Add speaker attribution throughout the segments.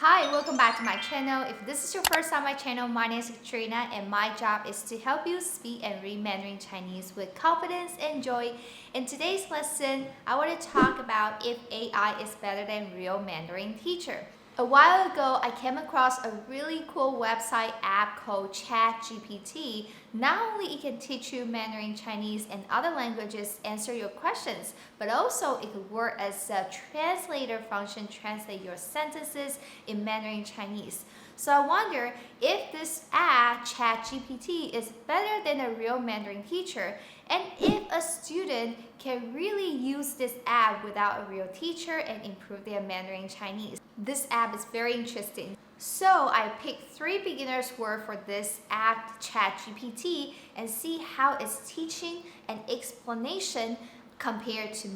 Speaker 1: Hi, welcome back to my channel. If this is your first time on my channel, my name is Katrina and my job is to help you speak and read Mandarin Chinese with confidence and joy. In today's lesson, I want to talk about if AI is better than real Mandarin teacher. A while ago, I came across a really cool website app called ChatGPT. Not only it can teach you Mandarin Chinese and other languages, answer your questions, but also it could work as a translator function, translate your sentences in Mandarin Chinese. So I wonder if this app, ChatGPT, is better than a real Mandarin teacher, and if a student can really use this app without a real teacher and improve their Mandarin Chinese. This app is very interesting. So I picked 3 beginners words for this app, ChatGPT, and see how its teaching and explanation compared to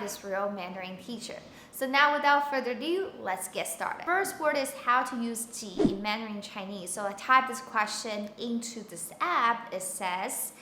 Speaker 1: this real Mandarin teacher. So now without further ado, let's get started. First word is how to use 几 in Mandarin Chinese. So I type this question into this app. It says,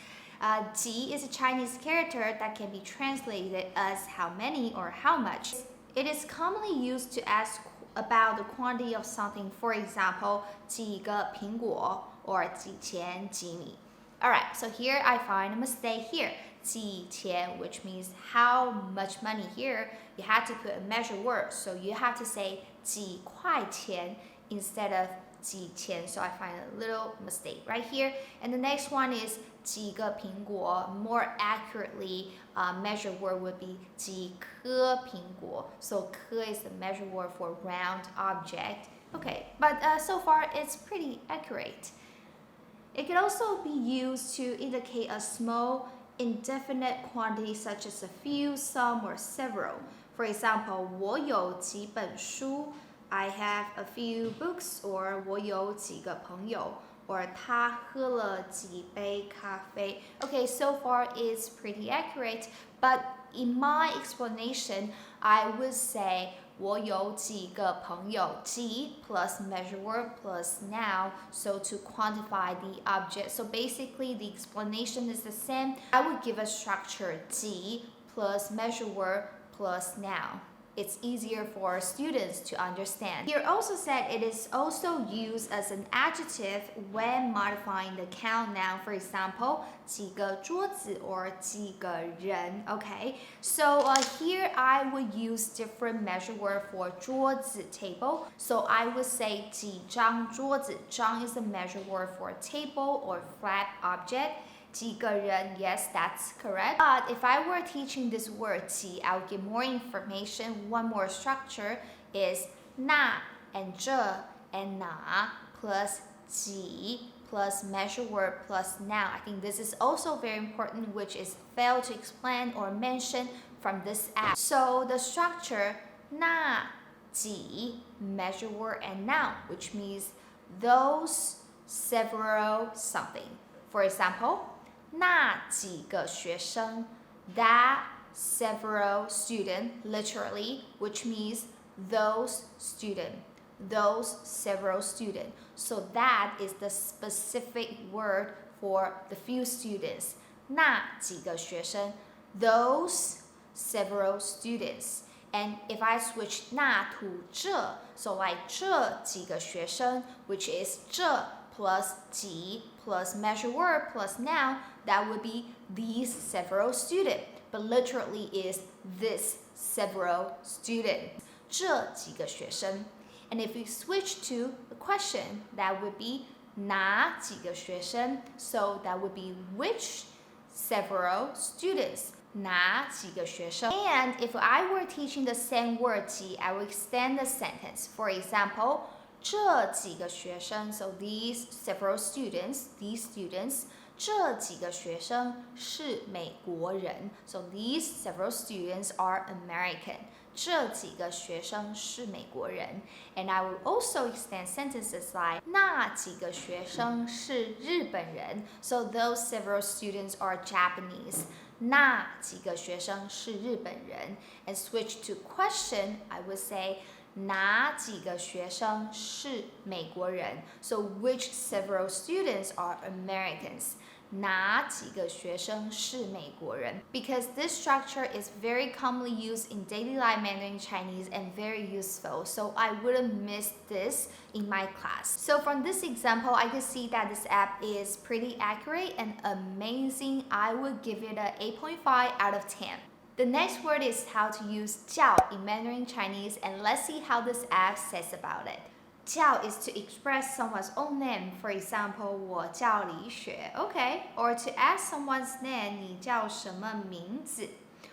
Speaker 1: 几 is a Chinese character that can be translated as how many or how much. It is commonly used to ask about the quantity of something. For example, 几个苹果 or 几钱几米. Alright, so here I find a mistake here. 几钱, which means how much money. Here, you have to put a measure word. So you have to say 几块钱 instead of 几钱. So I find a little mistake right here. And the next one is 几个苹果. More accurately, measure word would be 几颗苹果. So 颗 is the measure word for round object. Okay, but so far it's pretty accurate. It could also be used to indicate a small, indefinite quantity such as a few, some, or several. For example, 我有几本书 I have a few books, or 我有几个朋友 or 他喝了几杯咖啡. Okay, so far it's pretty accurate, but in my explanation, I would say 我有几个朋友, 几 plus measure word plus noun, so to quantify the object. So basically the explanation is the same. I would give a structure 几 plus measure word plus noun. It's easier for students to understand. Here also said it is also used as an adjective when modifying the count noun. For example, 几个桌子 or 几个人. Okay, so here I would use different measure word for 桌子 table. So I would say 几张桌子. 张 is a measure word for table or flat object. 几个人, yes, that's correct. But if I were teaching this word 几, I would give more information. One more structure is 那 and 这 and 哪 plus 几 plus measure word plus noun. I think this is also very important, which is failed to explain or mention from this app. So the structure 那几 measure word and noun, which means those, several, something. For example, 那几个学生 that several student, literally, which means those student, those several student. So that is the specific word for the few students. 那几个学生 those several students. And if I switch 那 to 这, so like 这几个学生, which is 这 plus 几 plus measure word plus noun, that would be these several student, but literally is this several student. 这几个学生. And if we switch to the question, that would be 哪几个学生, so that would be which several students. 哪几个学生. And if I were teaching the same word 几, I would extend the sentence. For example, 这几个学生, so these several students, these students, 这几个学生是美国人, so these several students are American. 这几个学生是美国人. And I will also extend sentences like 那几个学生是日本人, so those several students are Japanese. 那几个学生是日本人. And switch to question, I would say 哪几个学生是美国人? So which several students are Americans? 哪几个学生是美国人 because this structure is very commonly used in daily life Mandarin Chinese and very useful, so I wouldn't miss this in my class. So from this example, I could see that this app is pretty accurate and amazing. I would give it a 8.5 out of 10. The next word is how to use Ciao in Mandarin Chinese, and let's see how this app says about it. Ciao is to express someone's own name. For example, 我叫李雪, okay? Or to ask someone's name, 你叫什么名字?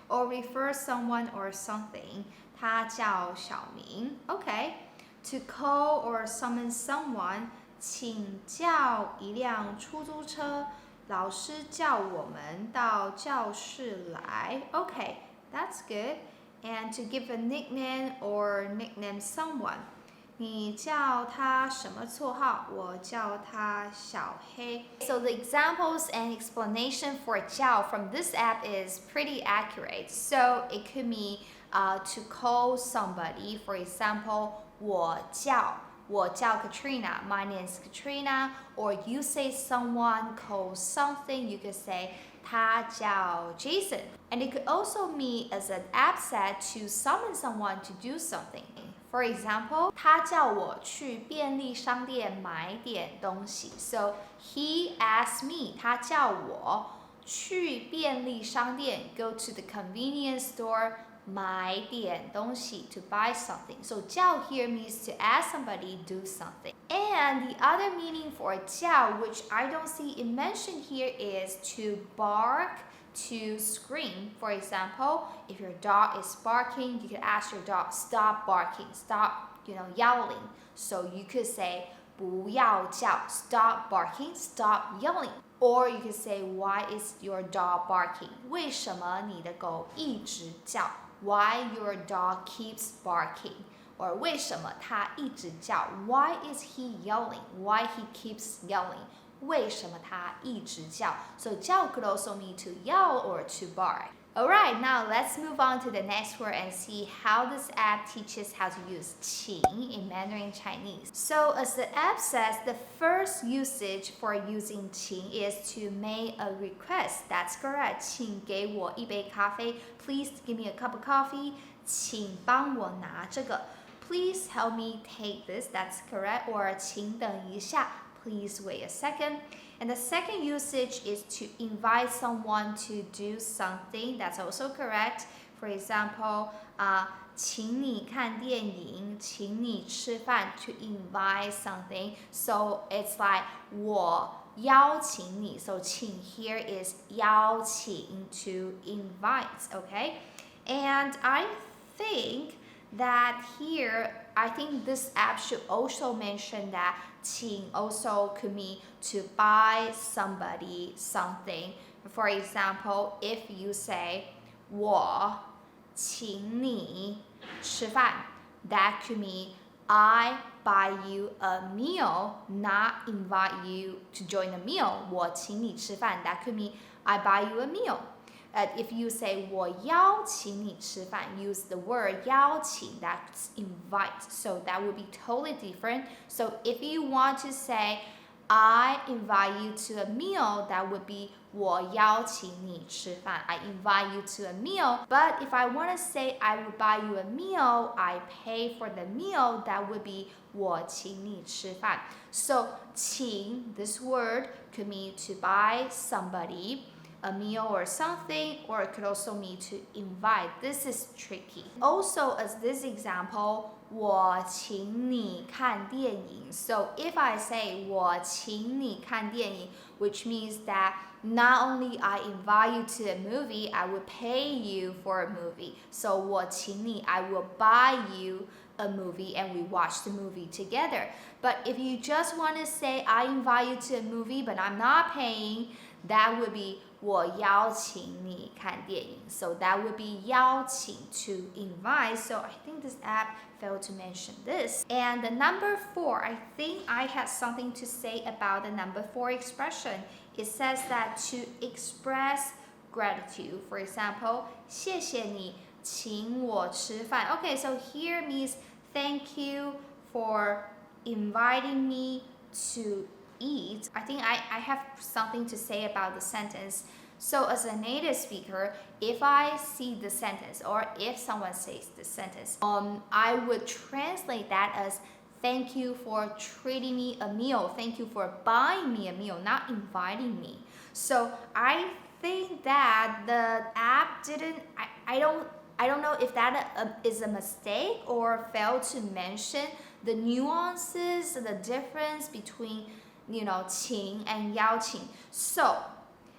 Speaker 1: Or refer someone or something, 他叫小明, okay? To call or summon someone, 请叫一辆出租车. 老师叫我们到教室来. Okay, that's good. And to give a nickname or nickname someone. 你叫他什么绰号？我叫他小黑。So the examples and explanation for Ciao from this app is pretty accurate. So it could mean to call somebody. For example, 我叫Katrina. My name is Katrina. Or you say someone calls something. You could say 他叫 Jason. And it could also mean as an app set to summon someone to do something. For example, 他叫我去便利商店买点东西. So he asked me, 他叫我去便利商店 go to the convenience store 买点东西 to buy something. So 叫 here means to ask somebody do something. And the other meaning for 叫, which I don't see it mentioned here, is to bark, to scream. For example, if your dog is barking, you can ask your dog, stop barking, stop, yelling. So you could say, 不要叫, stop barking, stop yelling. Or you could say, why is your dog barking? 为什么你的狗一直叫? Why your dog keeps barking? Or 为什么他一直叫? Why is he yelling? Why he keeps yelling? 为什么他一直叫? So 叫 could also mean to yell or to bark. Alright, now let's move on to the next word and see how this app teaches how to use 请 in Mandarin Chinese. So as the app says, the first usage for using 请 is to make a request. That's correct. 请给我一杯咖啡. Please give me a cup of coffee. 请帮我拿这个. Please help me take this. That's correct. Or 请等一下. Please wait a second. And the second usage is to invite someone to do something. That's also correct. For example, 请你看电影, 请你吃饭, to invite something. So it's like 我邀请你. So 请 here is 邀请 to invite, okay? And I think that here, I think this app should also mention that 请 also could mean to buy somebody something. For example, if you say 我请你吃饭, that could mean I buy you a meal, not invite you to join a meal. 我请你吃饭, that could mean I buy you a meal. If you say 我邀请你吃饭, use the word 邀请, that's invite. So that would be totally different. So if you want to say I invite you to a meal, that would be 我邀请你吃饭. I invite you to a meal. But if I want to say I would buy you a meal, I pay for the meal, that would be 我请你吃饭. So 请, this word could mean to buy somebody a meal or something, or it could also mean to invite. This is tricky. Also, as this example, 我请你看电影. So if I say 我请你看电影, which means that not only I invite you to a movie, I will pay you for a movie. So 我请你, I will buy you a movie and we watch the movie together. But if you just want to say I invite you to a movie but I'm not paying, that would be 我邀请你看电影. So that would be 邀请 to invite. So I think this app failed to mention this. And the number 4, I think I had something to say about the number 4 expression. It says that to express gratitude. For example, 谢谢你请我吃饭. Okay, so here means thank you for inviting me to eat, I think I have something to say about the sentence. So as a native speaker, if I see the sentence or if someone says the sentence, I would translate that as thank you for treating me a meal. Thank you for buying me a meal, not inviting me. So I think that the app didn't, I don't know if that is a mistake or failed to mention the nuances, the difference between, Qing and Yao Ching. So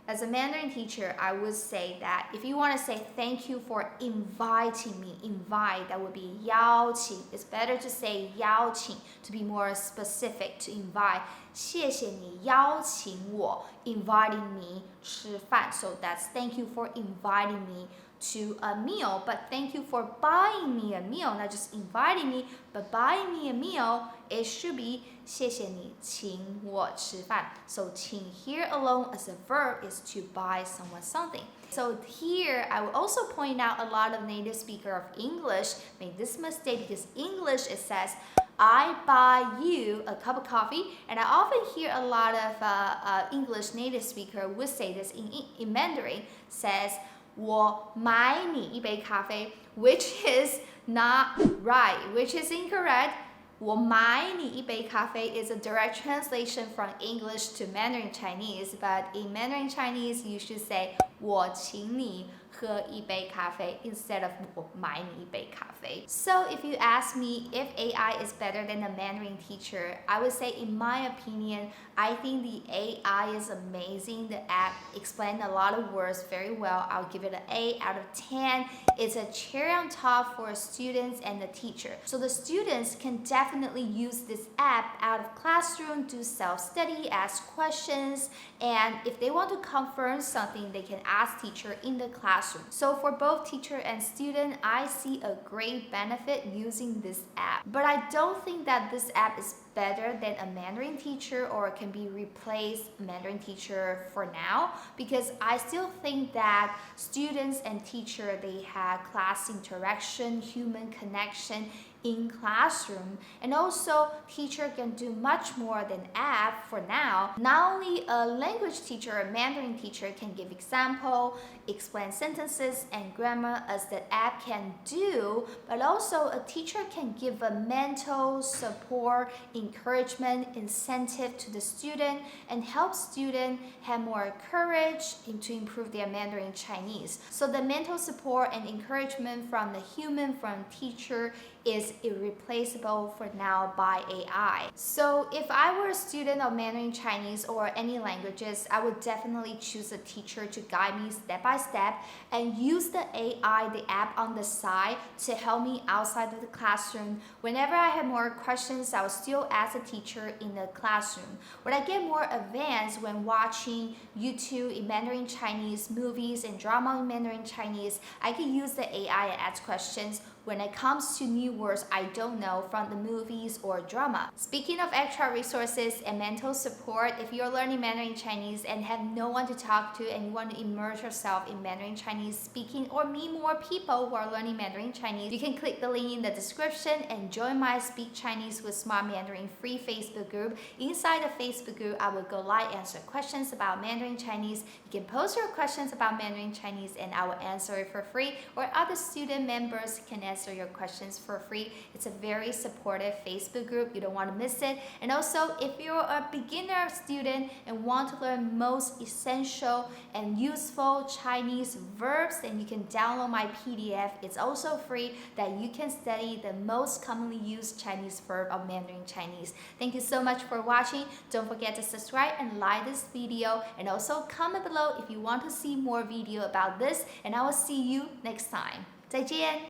Speaker 1: as a Mandarin teacher, I would say that if you want to say thank you for inviting me, that would be Yao Qing. It's better to say Yao Qing to be more specific to invite. 谢谢你邀请我 inviting me 吃饭. So that's thank you for inviting me to a meal, but thank you for buying me a meal, not just inviting me, but buying me a meal. It should be 谢谢你请我吃饭. So 请 here alone as a verb is to buy someone something. So here I will also point out a lot of native speaker of English make this mistake because English it says I buy you a cup of coffee, and I often hear a lot of English native speaker would say this in Mandarin says 我买你一杯咖啡 which is not right, which is incorrect. 我买你一杯咖啡 is a direct translation from English to Mandarin Chinese, but in Mandarin Chinese you should say 我请你喝一杯咖啡 instead of 我买你一杯咖啡. So if you ask me if AI is better than a Mandarin teacher, I would say in my opinion, I think the AI is amazing. The app explained a lot of words very well. I'll give it an 8 out of 10. It's a cherry on top for students and the teacher. So the students can definitely use this app out of classroom, do self-study, ask questions, and if they want to confirm something, they can ask teacher in the classroom. So for both teacher and student, I see a great benefit using this app. But I don't think that this app is better than a Mandarin teacher or can be replaced Mandarin teacher for now, because I still think that students and teacher, they have class interaction, human connection in classroom, and also teacher can do much more than app for now. Not only a language teacher or Mandarin teacher can give example, explain sentences and grammar as the app can do, but also a teacher can give a mental support, encouragement, incentive to the student and help student have more courage to improve their Mandarin Chinese. So the mental support and encouragement from the human, from teacher, is irreplaceable for now by AI. So if I were a student of Mandarin Chinese or any languages, I would definitely choose a teacher to guide me step by step and use the AI, the app on the side to help me outside of the classroom. Whenever I have more questions, I will still ask a teacher in the classroom. When I get more advanced when watching YouTube in Mandarin Chinese, movies and drama in Mandarin Chinese, I can use the AI and ask questions when it comes to new words I don't know from the movies or drama. Speaking of extra resources and mental support, if you're learning Mandarin Chinese and have no one to talk to and you want to immerse yourself in Mandarin Chinese speaking or meet more people who are learning Mandarin Chinese, you can click the link in the description and join my Speak Chinese with Smart Mandarin free Facebook group. Inside the Facebook group, I will go live answer questions about Mandarin Chinese. You can post your questions about Mandarin Chinese and I will answer it for free, or other student members can answer your questions for free. It's a very supportive Facebook group. You don't want to miss it. And also, if you're a beginner student and want to learn most essential and useful Chinese verbs, then you can download my PDF. It's also free that you can study the most commonly used Chinese verb of Mandarin Chinese. Thank you so much for watching. Don't forget to subscribe and like this video, and also comment below if you want to see more video about this, and I will see you next time. 再见